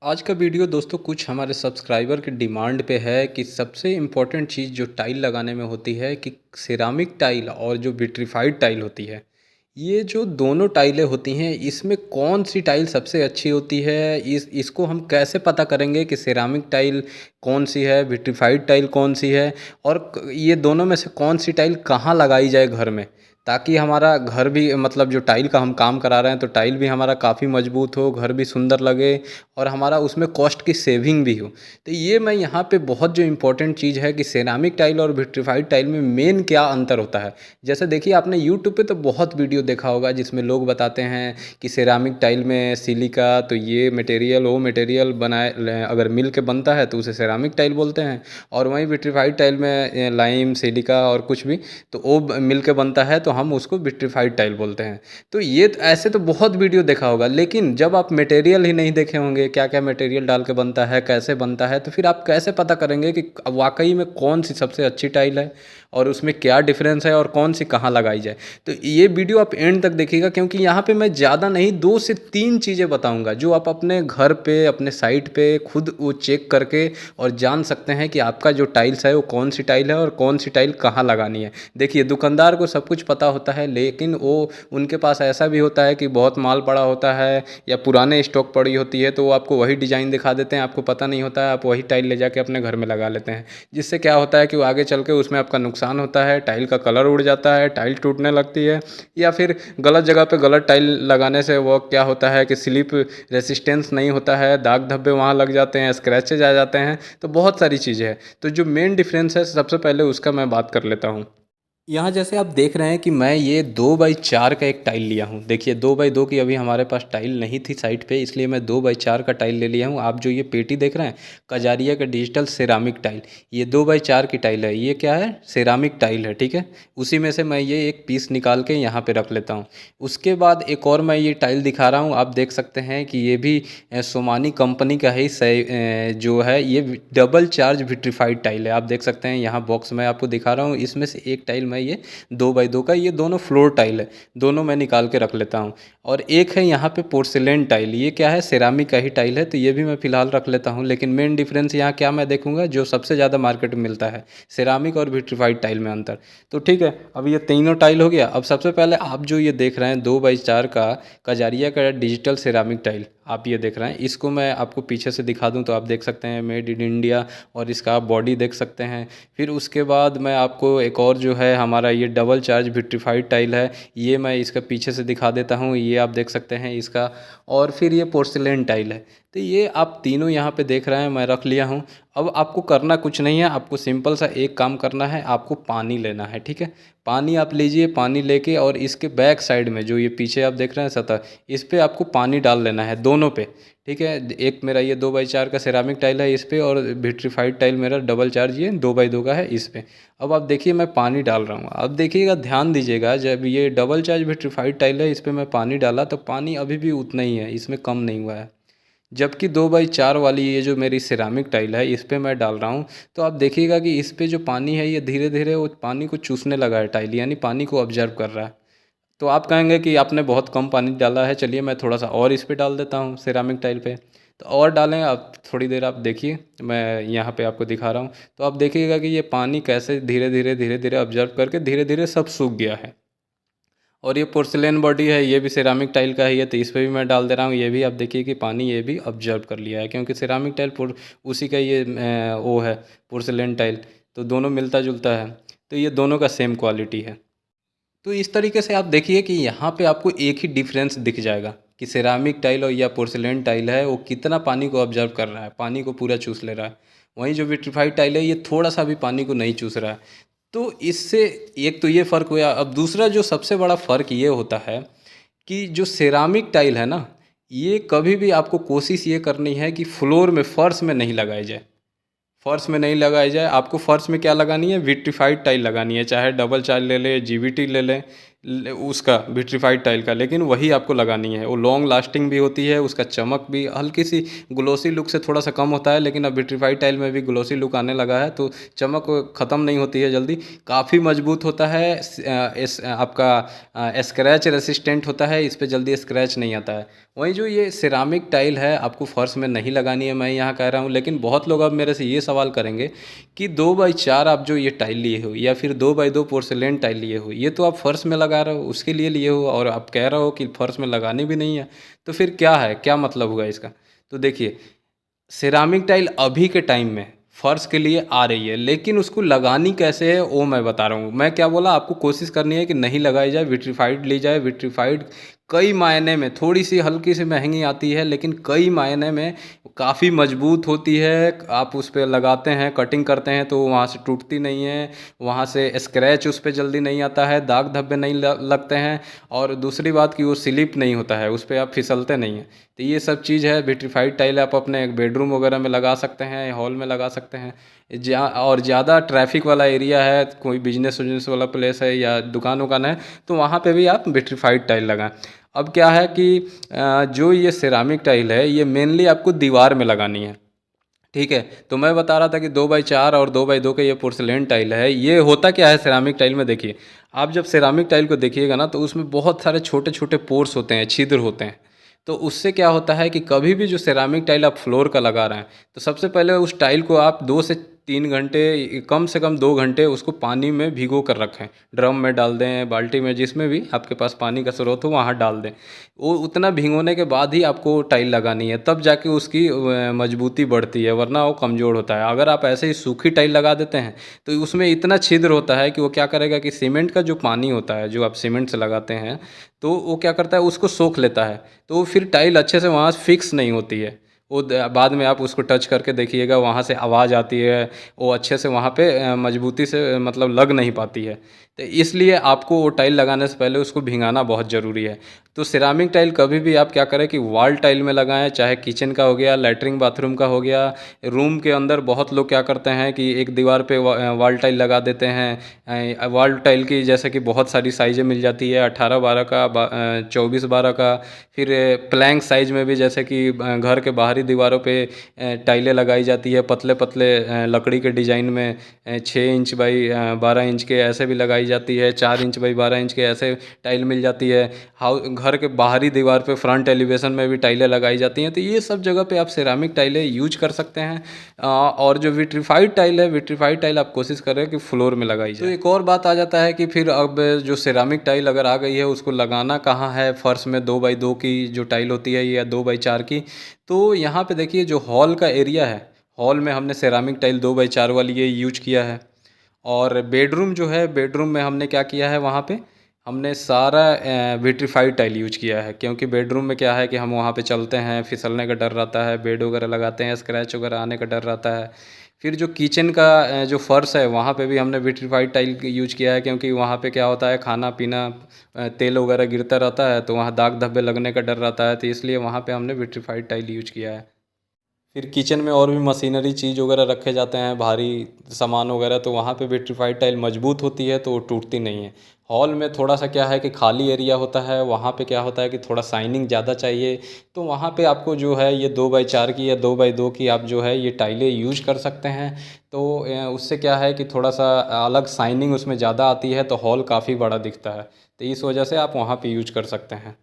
आज का वीडियो दोस्तों कुछ हमारे सब्सक्राइबर की डिमांड पे है कि सबसे इम्पोर्टेंट चीज़ जो टाइल लगाने में होती है कि सिरामिक टाइल और जो विट्रीफाइड टाइल होती है। ये जो दोनों टाइलें होती हैं इसमें कौन सी टाइल सबसे अच्छी होती है, इसको हम कैसे पता करेंगे कि सिरामिक टाइल कौन सी है, विट्रीफाइड टाइल कौन सी है और ये दोनों में से कौन सी टाइल कहाँ लगाई जाए घर में, ताकि हमारा घर भी मतलब जो टाइल का हम काम करा रहे हैं तो टाइल भी हमारा काफ़ी मजबूत हो, घर भी सुंदर लगे और हमारा उसमें कॉस्ट की सेविंग भी हो। तो ये मैं यहाँ पे बहुत जो इम्पोर्टेंट चीज़ है कि सेरामिक टाइल और विट्रीफाइड टाइल में मेन क्या अंतर होता है। जैसे देखिए आपने यूट्यूब पे तो बहुत वीडियो देखा होगा जिसमें लोग बताते हैं कि सेरामिक टाइल में सिलिका तो ये मटेरियल वो मटेरियल अगर मिल के बनता है तो उसे सेरामिक टाइल बोलते हैं, और वहीं विट्रीफाइड टाइल में लाइम सिलिका और कुछ भी तो वो मिल के बनता है तो हम उसको विट्रीफाइड टाइल बोलते हैं। तो ये ऐसे तो बहुत वीडियो देखा होगा, लेकिन जब आप मटेरियल ही नहीं देखे होंगे क्या क्या मटेरियल डाल के बनता है, कैसे बनता है, तो फिर आप कैसे पता करेंगे कि वाकई में कौन सी सबसे अच्छी टाइल है और उसमें क्या डिफरेंस है और कौन सी कहाँ लगाई जाए। तो ये वीडियो आप एंड तक देखिएगा, क्योंकि यहाँ पे मैं ज़्यादा नहीं 2 से 3 चीज़ें बताऊँगा जो आप अपने घर पे अपने साइट पे खुद वो चेक करके और जान सकते हैं कि आपका जो टाइल्स है वो कौन सी टाइल है और कौन सी टाइल कहाँ लगानी है। देखिए दुकानदार को सब कुछ पता होता है, लेकिन वो उनके पास ऐसा भी होता है कि बहुत माल पड़ा होता है या पुराने स्टॉक पड़ी होती है तो वो आपको वही डिज़ाइन दिखा देते हैं, आपको पता नहीं होता है, आप वही टाइल ले जाके अपने घर में लगा लेते हैं। जिससे क्या होता है कि वो आगे चल के उसमें आपका नुकसान होता है, टाइल का कलर उड़ जाता है, टाइल टूटने लगती है, या फिर गलत जगह पे गलत टाइल लगाने से वो क्या होता है कि स्लिप रेसिस्टेंस नहीं होता है, दाग धब्बे वहाँ लग जाते हैं, स्क्रैचेज आ जाते हैं। तो बहुत सारी चीज़ें हैं। तो जो मेन डिफरेंस है सबसे पहले उसका मैं बात कर लेता हूँ। यहाँ जैसे आप देख रहे हैं कि मैं ये 2x4 का एक टाइल लिया हूँ। देखिए 2x2 की अभी हमारे पास टाइल नहीं थी साइट पे, इसलिए मैं 2x4 का टाइल ले लिया हूँ। आप जो ये पेटी देख रहे हैं कजारिया का डिजिटल सेरामिक टाइल, ये 2x4 की टाइल है। ये क्या है, सेरामिक टाइल है, ठीक है। उसी में से मैं ये एक पीस निकाल के यहाँ पे रख लेता हूँ। उसके बाद एक और मैं ये टाइल दिखा रहा हूँ, आप देख सकते हैं कि ये भी सोमानी कंपनी का ही जो है ये डबल चार्ज विट्रीफाइड टाइल है। आप देख सकते हैं यहाँ बॉक्स में आपको दिखा रहा हूँ, इसमें से एक टाइल मैं ये 2x2 का, ये दोनों फ्लोर टाइल है, दोनों मैं निकाल के रख लेता हूँ। और एक है यहाँ पे पोर्सिलेन टाइल, ये क्या है, सेरामिक का ही टाइल है, तो ये भी मैं फिलहाल रख लेता हूँ। लेकिन मेन डिफरेंस यहाँ क्या मैं देखूंगा, जो सबसे ज़्यादा मार्केट में मिलता है सेरामिक और विट्रीफाइड टाइल में अंतर। तो ठीक है, अब ये तीनों टाइल हो गया। अब सबसे पहले आप जो ये देख रहे हैं 2x4 का कजारिया का डिजिटल सेरामिक टाइल आप ये देख रहे हैं, इसको मैं आपको पीछे से दिखा दूं तो आप देख सकते हैं मेड इन इंडिया, और इसका आप बॉडी देख सकते हैं। फिर उसके बाद मैं आपको एक और जो है हमारा ये डबल चार्ज विट्रीफाइड टाइल है, ये मैं इसका पीछे से दिखा देता हूँ, ये आप देख सकते हैं इसका। और फिर ये पोर्सिलेन टाइल है। तो ये आप तीनों यहाँ पे देख रहे हैं मैं रख लिया हूँ। अब आपको करना कुछ नहीं है, आपको सिंपल सा एक काम करना है, आपको पानी लेना है, ठीक है। पानी आप लीजिए, पानी लेके और इसके बैक साइड में जो ये पीछे आप देख रहे हैं सतह, इस पर आपको पानी डाल लेना है दोनों पे, ठीक है। एक मेरा ये 2x4 का सेरामिक टाइल है इस पे, और विट्रीफाइड टाइल मेरा डबल चार्ज ये 2x2 का है इस पे। अब आप देखिए मैं पानी डाल रहा हूँ, अब देखिएगा ध्यान दीजिएगा, जब ये डबल चार्ज विट्रीफाइड टाइल है इस पे मैं पानी डाला तो पानी अभी भी उतना ही है, इसमें कम नहीं हुआ है। जबकि 2x4 वाली ये जो मेरी सिरामिक टाइल है इस पे मैं डाल रहा हूँ, तो आप देखिएगा कि इस पे जो पानी है ये धीरे धीरे वो पानी को चूसने लगा है टाइल, यानी पानी को ऑब्जर्व कर रहा है। तो आप कहेंगे कि आपने बहुत कम पानी डाला है, चलिए मैं थोड़ा सा और इस पे डाल देता हूँ सिरामिक टाइल पे। तो और डालें आप, थोड़ी देर आप देखिए, मैं यहाँ पे आपको दिखा रहा हूँ। तो आप देखिएगा कि ये पानी कैसे धीरे धीरे ऑब्जर्व करके धीरे धीरे सब सूख गया है। और ये पोर्सिलेन बॉडी है, ये भी सिरामिक टाइल का ही है, तो इस पे भी मैं डाल दे रहा हूँ। ये भी आप देखिए कि पानी ये भी ऑब्जर्व कर लिया है, क्योंकि सिरामिक टाइल उसी का ये वो है पोर्सिलेन टाइल, तो दोनों मिलता जुलता है। तो ये दोनों का सेम क्वालिटी है। तो इस तरीके से आप देखिए कि यहाँ पे आपको एक ही डिफरेंस दिख जाएगा कि सेरामिक टाइल और या पोर्सिलेन टाइल है वो कितना पानी को ऑब्जर्व कर रहा है, पानी को पूरा चूस ले रहा है। वहीं जो विट्रीफाइड टाइल है ये थोड़ा सा भी पानी को नहीं चूस रहा है। तो इससे एक तो ये फ़र्क हुआ। अब दूसरा जो सबसे बड़ा फ़र्क ये होता है कि जो सेरामिक टाइल है ना, ये कभी भी आपको कोशिश ये करनी है कि फ्लोर में, फर्श में नहीं लगाई जाए। फर्श में नहीं लगाई जाए, आपको फर्श में क्या लगानी है, विट्रीफाइड टाइल लगानी है, चाहे डबल चार्ज ले लें, जीवीटी ले लें, उसका विट्रीफाइड टाइल का, लेकिन वही आपको लगानी है। वो लॉन्ग लास्टिंग भी होती है, उसका चमक भी हल्की सी ग्लोसी लुक से थोड़ा सा कम होता है, लेकिन अब विट्रीफाइड टाइल में भी ग्लोसी लुक आने लगा है, तो चमक ख़त्म नहीं होती है जल्दी। काफ़ी मजबूत होता है, आपका स्क्रैच रेसिस्टेंट होता है, इस पर जल्दी स्क्रैच नहीं आता है। वहीं जो ये सिरामिक टाइल है आपको फर्श में नहीं लगानी है, मैं यहाँ कह रहा हूँ। लेकिन बहुत लोग अब मेरे से ये सवाल करेंगे कि 2x4 आप जो ये टाइल लिए हो या फिर 2x2 पोर्सिलेन टाइल लिए हो, ये तो आप फर्श में लगा रहे हो, उसके लिए लिए हो, और आप कह रहे हो कि फर्श में लगानी भी नहीं है, तो फिर क्या है, क्या मतलब हुआ इसका? तो देखिए, सिरामिक टाइल अभी के टाइम में फर्श के लिए आ रही है, लेकिन उसको लगानी कैसे है वो मैं बता रहा हूँ। मैं क्या बोला, आपको कोशिश करनी है कि नहीं लगाई जाए, विट्रीफाइड ली जाए। विट्रीफाइड कई मायने में थोड़ी सी हल्की सी महंगी आती है, लेकिन कई मायने में काफ़ी मजबूत होती है। आप उस पर लगाते हैं, कटिंग करते हैं तो वहाँ से टूटती नहीं है, वहाँ से स्क्रैच उस पर जल्दी नहीं आता है, दाग धब्बे नहीं लगते हैं, और दूसरी बात कि वो स्लिप नहीं होता है, उस पर आप फिसलते नहीं हैं। तो ये सब चीज़ है। विट्रीफाइड टाइल आप अपने बेडरूम वगैरह में लगा सकते हैं, हॉल में लगा सकते हैं। और ज़्यादा ट्रैफिक वाला एरिया है, कोई बिजनेस उजनेस वाला प्लेस है या दुकान वुकान है, तो वहाँ पे भी आप विट्रीफाइड टाइल लगाएं। अब क्या है कि जो ये सिरामिक टाइल है ये मेनली आपको दीवार में लगानी है, ठीक है। तो मैं बता रहा था कि 2x4 और 2x2 का ये पोर्सिलेन टाइल है। ये होता क्या है सिरामिक टाइल में, देखिए, आप जब सिरामिक टाइल को देखिएगा ना, तो उसमें बहुत सारे छोटे छोटे पोर्स होते हैं, छिद्र होते हैं। तो उससे क्या होता है कि कभी भी जो सिरामिक टाइल आप फ्लोर का लगा रहे हैं, तो सबसे पहले उस टाइल को आप 2 से 3 घंटे, कम से कम 2 घंटे उसको पानी में भिगो कर रखें। ड्रम में डाल दें, बाल्टी में, जिसमें भी आपके पास पानी का स्रोत हो वहाँ डाल दें। वो उतना भिगोने के बाद ही आपको टाइल लगानी है, तब जाके उसकी मजबूती बढ़ती है, वरना वो कमज़ोर होता है। अगर आप ऐसे ही सूखी टाइल लगा देते हैं तो उसमें इतना छिद्र होता है कि वो क्या करेगा कि सीमेंट का जो पानी होता है, जो आप सीमेंट से लगाते हैं, तो वो क्या करता है, उसको सोख लेता है। तो वो फिर टाइल अच्छे से वहाँ फिक्स नहीं होती है। वो बाद में आप उसको टच करके देखिएगा, वहाँ से आवाज़ आती है, वो अच्छे से वहाँ पे मजबूती से मतलब लग नहीं पाती है। तो इसलिए आपको वो टाइल लगाने से पहले उसको भिंगाना बहुत ज़रूरी है। तो सिरामिक टाइल कभी भी आप क्या करें कि वॉल टाइल में लगाएं, चाहे किचन का हो गया, लेटरिन बाथरूम का हो गया, रूम के अंदर बहुत लोग क्या करते हैं कि एक दीवार पे वॉल टाइल लगा देते हैं। वॉल टाइल की जैसे कि बहुत सारी साइज़ें मिल जाती है, 18x12 का, 24x12 का। फिर प्लैंक साइज में भी, जैसे कि घर के बाहरी दीवारों पे टाइलें लगाई जाती है, पतले पतले लकड़ी के डिज़ाइन में, 6 इंच बाई 12 इंच के ऐसे भी लगाई जाती है, 4 इंच बाई 12 इंच के ऐसे टाइल मिल जाती है। घर के बाहरी दीवार पे फ्रंट एलिवेशन में भी टाइलें लगाई जाती हैं। तो ये सब जगह पे आप सिरामिक टाइलें यूज कर सकते हैं। और जो विट्रीफाइड टाइल है, विट्रीफाइड टाइल आप कोशिश करें कि फ्लोर में लगाई जाए। तो एक और बात आ जाता है कि फिर अब जो सिरामिक टाइल अगर आ गई है, उसको लगाना कहाँ है? फर्श में 2x2 की जो टाइल होती है या 2x4 की। तो यहाँ पे देखिए, जो हॉल का एरिया है, हॉल में हमने सिरामिक टाइल 2x4 वाली ये यूज किया है। और बेडरूम जो है, बेडरूम में हमने क्या किया है, वहाँ पे हमने सारा विट्रीफाइड टाइल यूज किया है। क्योंकि बेडरूम में क्या है कि हम वहाँ पे चलते हैं, फिसलने का डर रहता है, बेड वगैरह लगाते हैं, स्क्रैच वगैरह आने का डर रहता है। फिर जो किचन का जो फर्श है, वहाँ पे भी हमने विट्रीफाइड टाइल यूज किया है। क्योंकि वहाँ पे क्या होता है, खाना पीना, तेल वगैरह गिरता रहता है, तो वहाँ दाग धब्बे लगने का डर रहता है, तो इसलिए वहाँ पे हमने विट्रीफाइड टाइल यूज किया है। फिर किचन में और भी मशीनरी चीज़ वगैरह रखे जाते हैं, भारी सामान वगैरह, तो वहाँ पे विट्रीफाइड टाइल मजबूत होती है, तो वो टूटती नहीं है। हॉल में थोड़ा सा क्या है कि खाली एरिया होता है, वहाँ पे क्या होता है कि थोड़ा शाइनिंग ज़्यादा चाहिए, तो वहाँ पे आपको जो है ये 2x4 की या 2x2 की आप जो है ये टाइलें यूज कर सकते हैं। तो उससे क्या है कि थोड़ा सा अलग शाइनिंग उसमें ज़्यादा आती है, तो हॉल काफ़ी बड़ा दिखता है। तो इस वजह से आप वहाँ पे यूज कर सकते हैं।